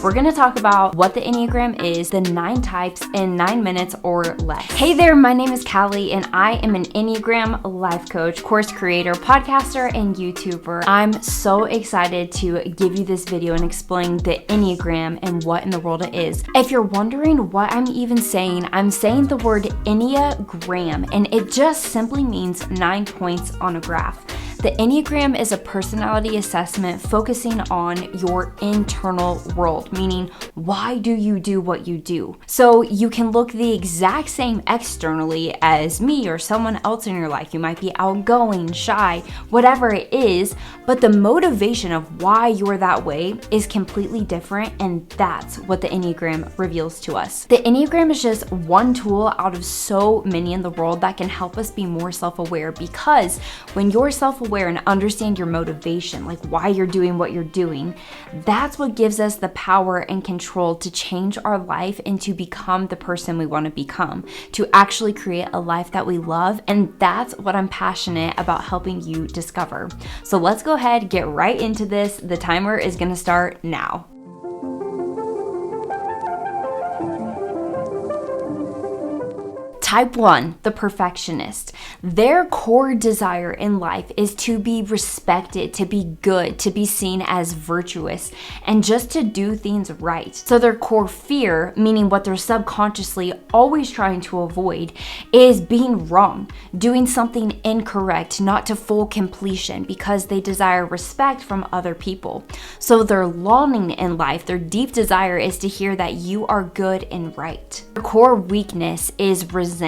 We're gonna talk about what the Enneagram is, the 9 types in 9 minutes or less. Hey there, my name is Callie and I am an Enneagram life coach, course creator, podcaster, and YouTuber. I'm so excited to give you this video and explain the Enneagram and what in the world it is. If you're wondering what I'm even saying, I'm saying the word Enneagram, and it just simply means 9 points on a graph. The Enneagram is a personality assessment focusing on your internal world, meaning why do you do what you do? So you can look the exact same externally as me or someone else in your life. You might be outgoing, shy, whatever it is, but the motivation of why you're that way is completely different, and that's what the Enneagram reveals to us. The Enneagram is just one tool out of so many in the world that can help us be more self-aware, because when you're self-aware and understand your motivation, like why you're doing what you're doing, that's what gives us the power and control to change our life and to become the person we want to become, to actually create a life that we love. And that's what I'm passionate about helping you discover. So let's go ahead, get right into this. The timer is going to start now. Type 1, the perfectionist. Their core desire in life is to be respected, to be good, to be seen as virtuous, and just to do things right. So their core fear, meaning what they're subconsciously always trying to avoid, is being wrong, doing something incorrect, not to full completion, because they desire respect from other people. So their longing in life, their deep desire, is to hear that you are good and right. Their core weakness is resentment.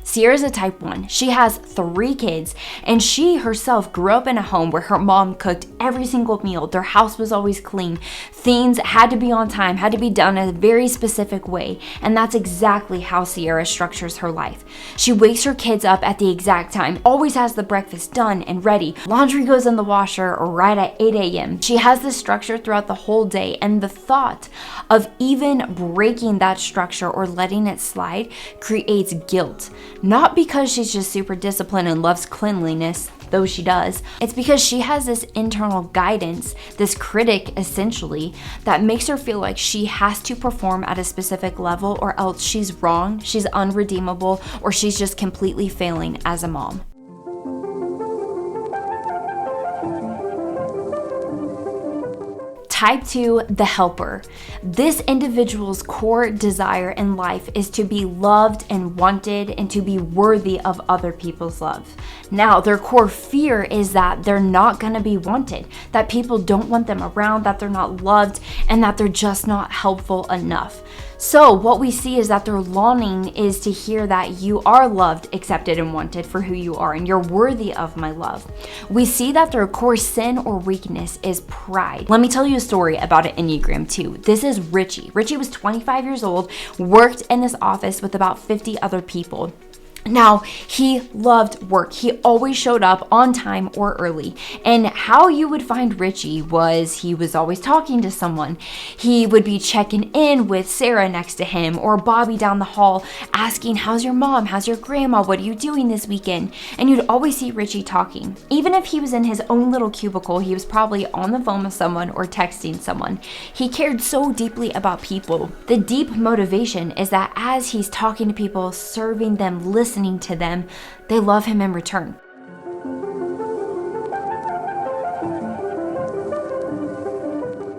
Sierra's a type 1. She has 3 kids, and she herself grew up in a home where her mom cooked every single meal. Their house was always clean. Things had to be on time, had to be done in a very specific way, and that's exactly how Sierra structures her life. She wakes her kids up at the exact time, always has the breakfast done and ready. Laundry goes in the washer right at 8 a.m. She has this structure throughout the whole day, and the thought of even breaking that structure or letting it slide creates guilt. Not because she's just super disciplined and loves cleanliness, though she does. It's because she has this internal guidance, this critic essentially, that makes her feel like she has to perform at a specific level or else she's wrong, she's unredeemable, or she's just completely failing as a mom. Type 2, the helper. This individual's core desire in life is to be loved and wanted and to be worthy of other people's love. Now, their core fear is that they're not going to be wanted, that people don't want them around, that they're not loved, and that they're just not helpful enough. So what we see is that their longing is to hear that you are loved, accepted, and wanted for who you are, and you're worthy of my love. We see that their core sin or weakness is pride. Let me tell you a story about an Enneagram 2. This is Richie. Richie was 25 years old, worked in this office with about 50 other people. Now, he loved work. He always showed up on time or early. And how you would find Richie was he was always talking to someone. He would be checking in with Sarah next to him or Bobby down the hall asking, how's your mom? How's your grandma? What are you doing this weekend? And you'd always see Richie talking. Even if he was in his own little cubicle, he was probably on the phone with someone or texting someone. He cared so deeply about people. The deep motivation is that as he's talking to people, serving them, listening to them, they love him in return.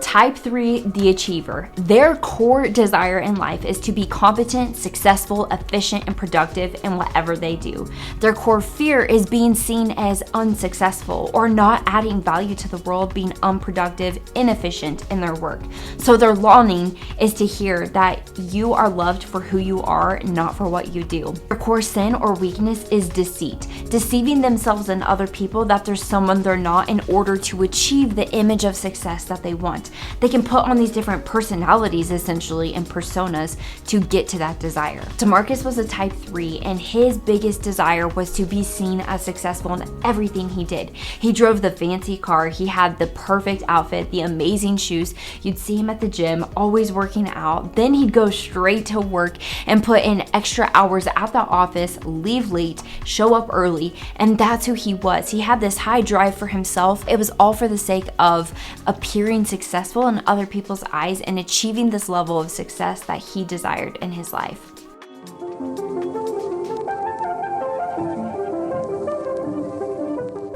Type 3, the achiever. Their core desire in life is to be competent, successful, efficient, and productive in whatever they do. Their core fear is being seen as unsuccessful or not adding value to the world, being unproductive, inefficient in their work. So their longing is to hear that you are loved for who you are, not for what you do. Their core sin or weakness is deceit, deceiving themselves and other people that they're someone they're not in order to achieve the image of success that they want. They can put on these different personalities essentially and personas to get to that desire. DeMarcus was a type 3, and his biggest desire was to be seen as successful in everything he did. He drove the fancy car, he had the perfect outfit, the amazing shoes. You'd see him at the gym, always working out. Then he'd go straight to work and put in extra hours at the office, leave late, show up early, and that's who he was. He had this high drive for himself. It was all for the sake of appearing successful successful in other people's eyes and achieving this level of success that he desired in his life.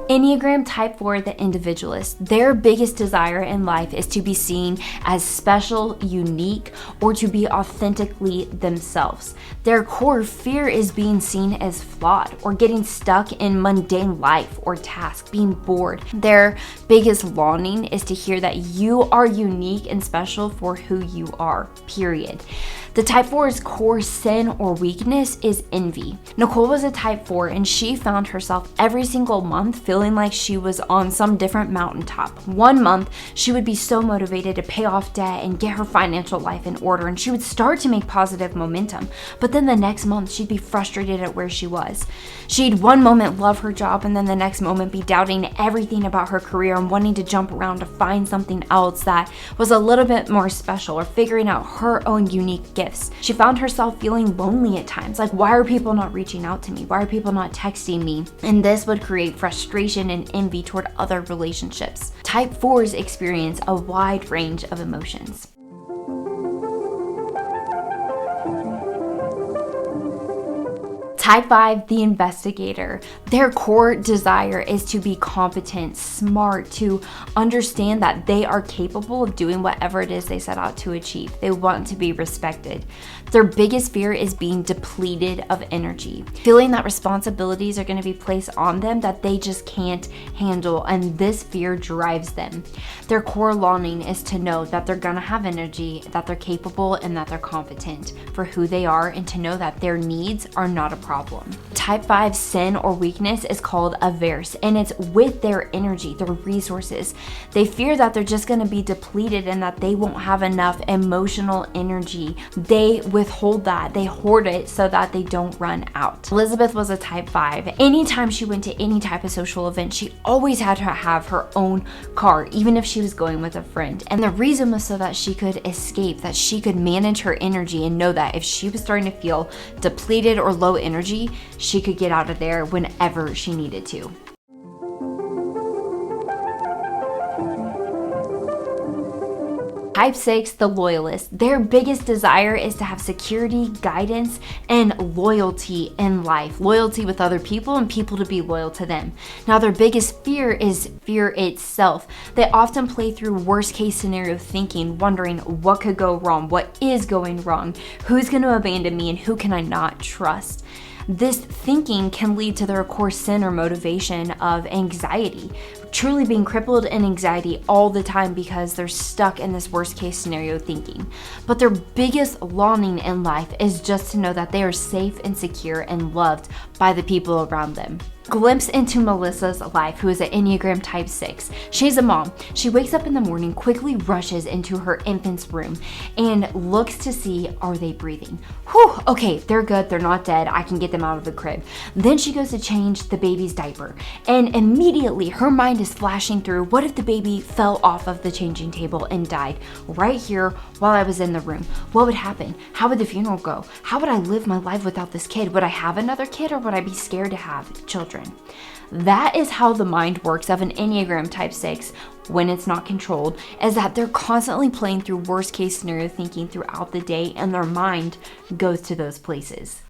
Enneagram Type 4, the individualist. Their biggest desire in life is to be seen as special, unique, or to be authentically themselves. Their core fear is being seen as flawed or getting stuck in mundane life or task, being bored. Their biggest longing is to hear that you are unique and special for who you are, period. The Type 4's core sin or weakness is envy. Nicole was a Type 4 and she found herself every single month feeling like she was on some different mountaintop. One month, she would be so motivated to pay off debt and get her financial life in order, and she would start to make positive momentum. But then the next month, she'd be frustrated at where she was. She'd one moment love her job and then the next moment be doubting everything about her career and wanting to jump around to find something else that was a little bit more special or figuring out her own unique gifts. She found herself feeling lonely at times, like, why are people not reaching out to me? Why are people not texting me? And this would create frustration and envy toward other relationships. Type 4s experience a wide range of emotions. Type 5, the investigator. Their core desire is to be competent, smart, to understand that they are capable of doing whatever it is they set out to achieve. They want to be respected. Their biggest fear is being depleted of energy, feeling that responsibilities are going to be placed on them that they just can't handle, and this fear drives them. Their core longing is to know that they're going to have energy, that they're capable, and that they're competent for who they are, and to know that their needs are not a problem. Type 5 sin or weakness is called averse, and it's with their energy, their resources. They fear that they're just going to be depleted and that they won't have enough emotional energy. They withhold that. They hoard it so that they don't run out. Elizabeth was a Type 5. Anytime she went to any type of social event, she always had to have her own car, even if she was going with a friend. And the reason was so that she could escape, that she could manage her energy and know that if she was starting to feel depleted or low energy, she could get out of there whenever she needed to. Type 6, the loyalist. Their biggest desire is to have security, guidance, and loyalty in life. Loyalty with other people and people to be loyal to them. Now, their biggest fear is fear itself. They often play through worst case scenario thinking, wondering what could go wrong, what is going wrong, who's going to abandon me, and who can I not trust. This thinking can lead to their core sin or motivation of anxiety, truly being crippled in anxiety all the time because they're stuck in this worst case scenario thinking. But their biggest longing in life is just to know that they are safe and secure and loved by the people around them. Glimpse into Melissa's life, who is an Enneagram Type 6. She's a mom. She wakes up in the morning, quickly rushes into her infant's room, and looks to see, are they breathing? Whew, okay, they're good, they're not dead, I can get them out of the crib. Then she goes to change the baby's diaper, and immediately her mind is flashing through, what if the baby fell off of the changing table and died right here while I was in the room? What would happen? How would the funeral go? How would I live my life without this kid? Would I have another kid, or would I be scared to have children? That is how the mind works of an Enneagram Type 6 when it's not controlled, is that they're constantly playing through worst case scenario thinking throughout the day, and their mind goes to those places.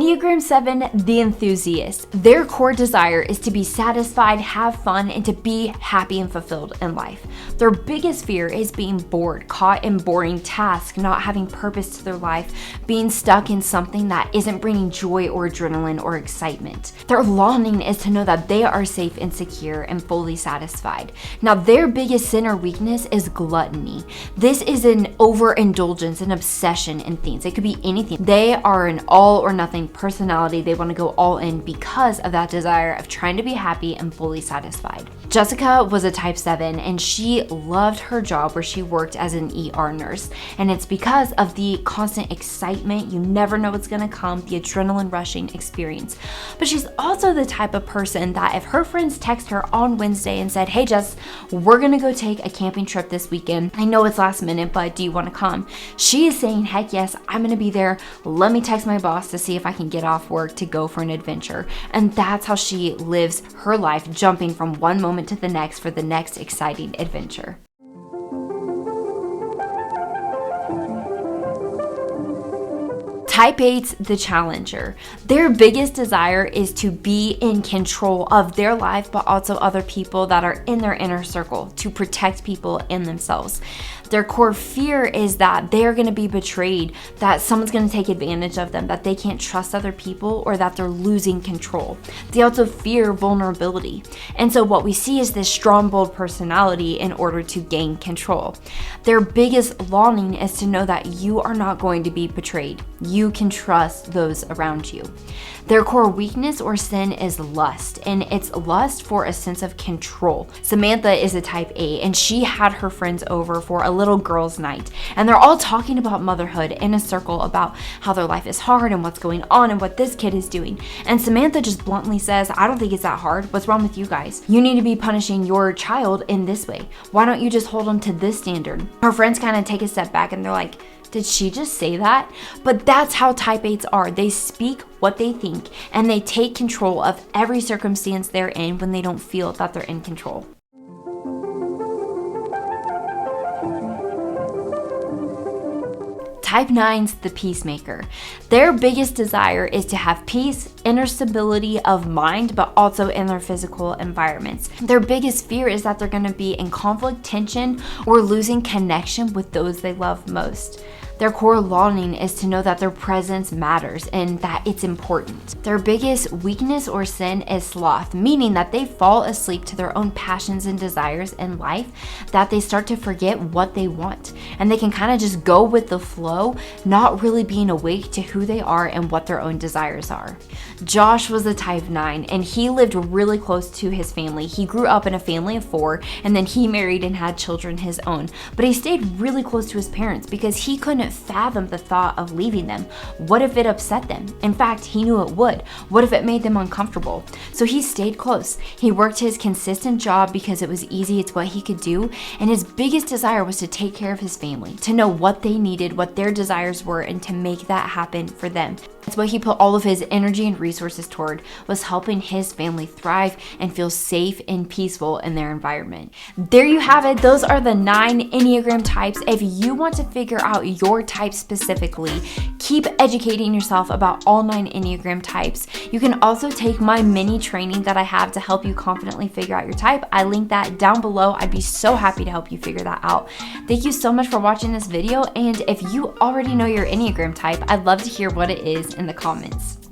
Enneagram 7, the enthusiast. Their core desire is to be satisfied, have fun, and to be happy and fulfilled in life. Their biggest fear is being bored, caught in boring tasks, not having purpose to their life, being stuck in something that isn't bringing joy or adrenaline or excitement. Their longing is to know that they are safe and secure and fully satisfied. Now, their biggest sin or weakness is gluttony. This is an overindulgence, an obsession in things. It could be anything. They are an all or nothing personality. They want to go all in because of that desire of trying to be happy and fully satisfied. Jessica was a Type 7, and she loved her job where she worked as an ER nurse. And it's because of the constant excitement, you never know what's gonna come, the adrenaline rushing experience. But she's also the type of person that if her friends text her on Wednesday and said, hey Jess, we're gonna go take a camping trip this weekend. I know it's last minute, but do you wanna come? She is saying, heck yes, I'm gonna be there. Let me text my boss to see if I can can get off work to go for an adventure. And that's how she lives her life, jumping from one moment to the next for the next exciting adventure. Type 8's the challenger. Their biggest desire is to be in control of their life, but also other people that are in their inner circle, to protect people and themselves. Their core fear is that they're going to be betrayed, that someone's going to take advantage of them, that they can't trust other people, or that they're losing control. They also fear vulnerability. And so what we see is this strong, bold personality in order to gain control. Their biggest longing is to know that you are not going to be betrayed. You can trust those around you. Their core weakness or sin is lust, and it's lust for a sense of control. Samantha is a type 8, and she had her friends over for a little girls' night, and they're all talking about motherhood in a circle about how their life is hard and what's going on and what this kid is doing. And Samantha just bluntly says, I don't think it's that hard. What's wrong with you guys? You need to be punishing your child in this way. Why don't you just hold them to this standard? Her friends kind of take a step back and they're like, did she just say that? But that's how type 8s are. They speak what they think, and they take control of every circumstance they're in when they don't feel that they're in control. Type 9's the peacemaker. Their biggest desire is to have peace, inner stability of mind, but also in their physical environments. Their biggest fear is that they're going to be in conflict, tension, or losing connection with those they love most. Their core longing is to know that their presence matters and that it's important. Their biggest weakness or sin is sloth, meaning that they fall asleep to their own passions and desires in life, that they start to forget what they want, and they can kind of just go with the flow, not really being awake to who they are and what their own desires are. Josh was a type 9, and he lived really close to his family. He grew up in a family of 4, and then he married and had children his own, but he stayed really close to his parents because he couldn't fathom the thought of leaving them. What if it upset them? In fact, he knew it would. What if it made them uncomfortable? So he stayed close. He worked his consistent job because it was easy, it's what he could do, and his biggest desire was to take care of his family, to know what they needed, what their desires were, and to make that happen for them. That's what he put all of his energy and resources toward, was helping his family thrive and feel safe and peaceful in their environment. There you have it. Those are the 9 Enneagram types. If you want to figure out your type specifically, keep educating yourself about all 9 Enneagram types. You can also take my mini training that I have to help you confidently figure out your type. I link that down below. I'd be so happy to help you figure that out. Thank you so much for watching this video, and if you already know your Enneagram type, I'd love to hear what it is in the comments.